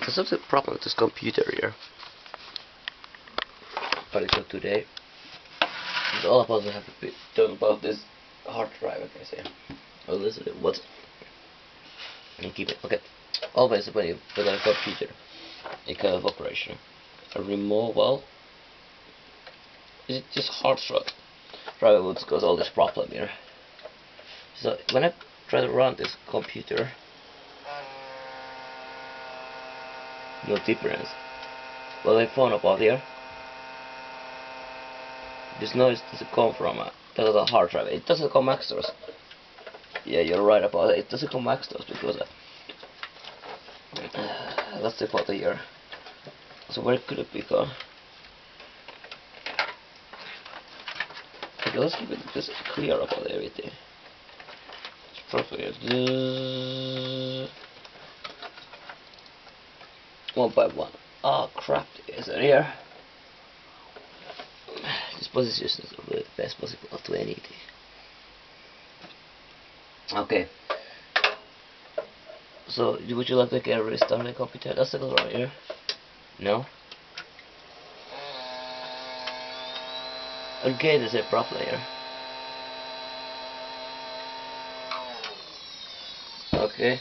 There's something problem with this computer here. Particularly today. It's all about to have to be done about this hard drive, I can say. Oh, listen, what? And keep it. Okay. Always when you put on a computer, a kind of operation, a removal. Is it just hard drive? Drive would cause all this problem here. So when I try to run this computer, no difference. Well, I found about here. This noise doesn't come from that is a hard drive. It doesn't come extras. Yeah, you're right about it. It doesn't come extras because that's the part here. So where could it be gone? Okay, let's keep it just clear about everything. It's perfect. One by one. Oh crap! Is it here? This position is not really the best possible to anything. Okay. So, would you like to get a restart the computer? That's the color right here. No? Okay, there's a problem here. Okay.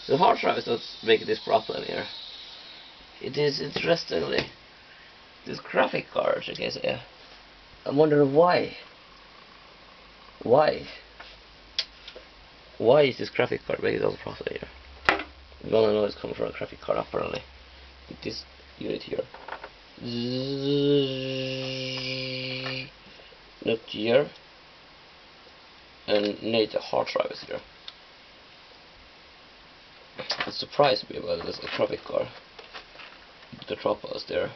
So hard drive is what's making this problem here. It is interestingly this graphic card, I guess. Yeah. I'm wondering why. Why is this graphic card making all the problem here? Well, I know it's coming from a graphic card apparently. This unit here. Not here. And need a hard drive is here. It surprised me about this graphic card. The drop was there.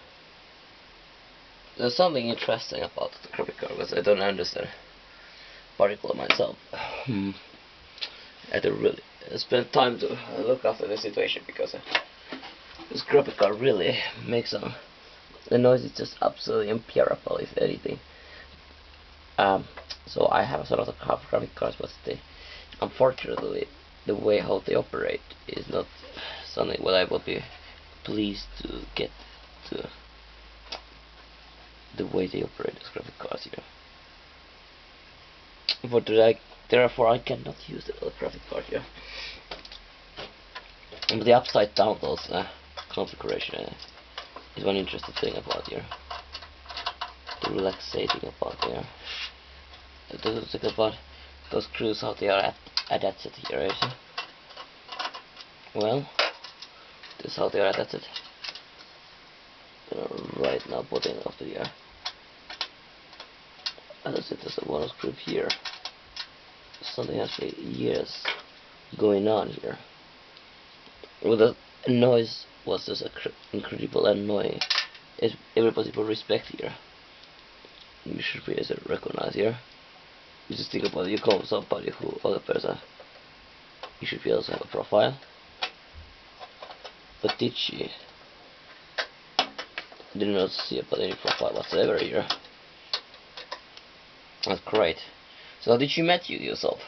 There's something interesting about the graphic card, because I don't understand particular myself. I had to really spend time to look after the situation, because this graphic card really makes the noise is just absolutely unbearable, if anything. So I have a sort of a graphic cards, but unfortunately the way how they operate is not something what I would be pleased to get to. The way they operate these graphic cards here. But therefore I cannot use the graphic card here. But the upside down configuration is one interesting thing about here. The relaxating about here. Let's talk about those screws, how they are adapted here, is it? Well, this is how they are adapted. Right now putting up here. As I said, there's a one screw here. Something actually years going on here. Well, the noise was just incredible and annoying. Everybody will respect here. You should be able to recognize here. You just think about it, you call somebody who other person. You should be able to have a profile. But did she? Did not see about any profile whatsoever here. That's great. So how did you met you yourself?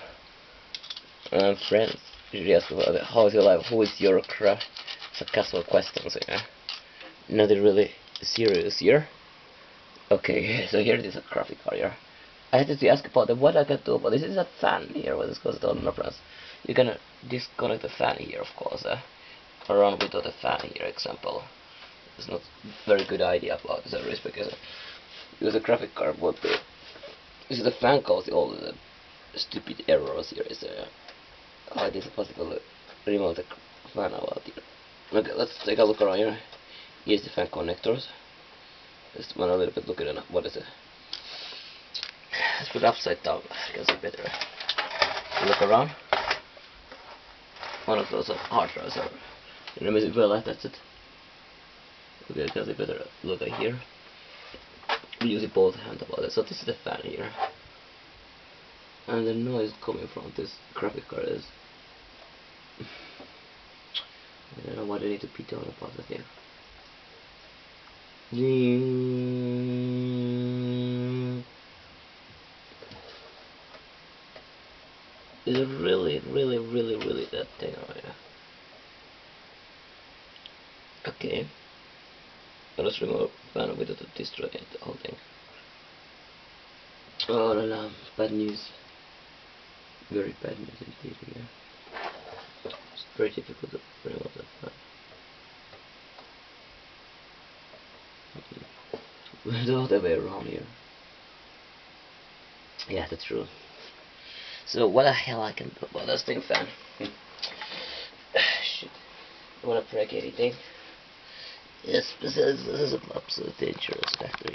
Friends. Usually ask about how's your life, who is your crush? Sarcastic questions here. Nothing really serious here. Okay, so here it is a graphic card here. I had to ask about what I can do about this. Is a fan here, what is goes on my friends. You can disconnect the fan here, of course. Around without the fan here, example. It's not very good idea about this risk, because a graphic card would be. This is the fan cause all the stupid errors here. Is how it is possible to remove the fan out here. Okay, let's take a look around here. Here's the fan connectors. Just want a little bit looking at what is it. Let's put it upside down. I can see better. Look around. One of those hard drives are. Remember it well, that's it. Okay, I can see better. Look at here. We use both hands about it. So this is the fan here. And the noise coming from this graphic card is. I don't know what I need to be done about that here. Is it really that thing right here? Okay. Let's remove fan without destroying the whole thing. Oh la la, bad news. Very bad news indeed here. It's very difficult to remove that fan. The other way around here. Yeah, that's true. So what the hell I can do about this thing, fan? Shit. I wanna break anything. Yes, this is absolutely dangerous factor here.